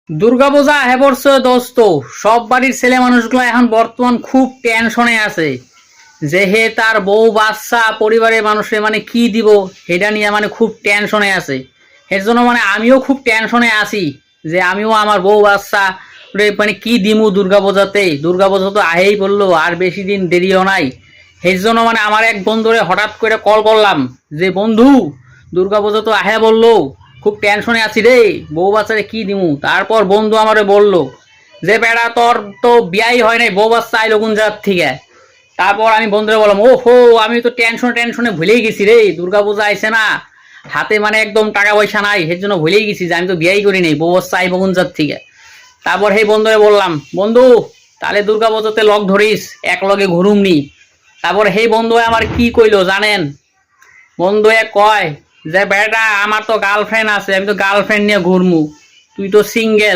দুর্গাপূজা হে পড়ছে দোস্ত। সব বাড়ির ছেলে মানুষগুলো এখন বর্তমান খুব টেনশনে আছে যে হে তার বউ বাচ্চা পরিবারের মানুষের মানে কি দিব সেটা নিয়ে মানে খুব টেনশনে আছে। এর জন্য মানে আমিও খুব টেনশনে আছি যে আমিও আমার বউ বাচ্চা মানে কি দিমু দুর্গাপূজাতে। দুর্গাপূজা তো আহেই বললো, আর বেশি দিন দেরিও নাই। এর জন্য মানে আমার এক বন্ধুরে হঠাৎ করে কল করলাম যে বন্ধু দুর্গাপূজা তো আহে বললো, খুব টেনশনে আছি রে, বউ বাচ্চারে কি দিমু। তারপর বন্ধু আমারে বললো যে বেড়া তোর তো বিয়াই হয় নাই, বউ বাচ্চা আইলো কোন জায়গার থেকে। তারপর আমি বন্ধুরে বললাম ও হো, আমি তো টেনশনে ভুলেই গেছি রে, দুর্গাপূজা আইছে না, হাতে মানে একদম টাকা পয়সা নাই, এর জন্য ভুলেই গেছি যে আমি তো বিয়াই করি নাই, বউ বাচ্চা আইবো কোন জায়গার থেকে। তারপর সেই বন্ধুরে বললাম বন্ধু তাহলে দুর্গাপূজাতে লগ ধরিস, এক লগে ঘুরুমনি। তারপর সেই বন্ধু আমার কি কইলো জানেন? বন্ধু কয় যে বেটা আমার তো গার্লফ্রেন্ড আছে, আমি তো গার্লফ্রেন্ড নিয়ে ঘুরমু, তুই তো সিঙ্গেল।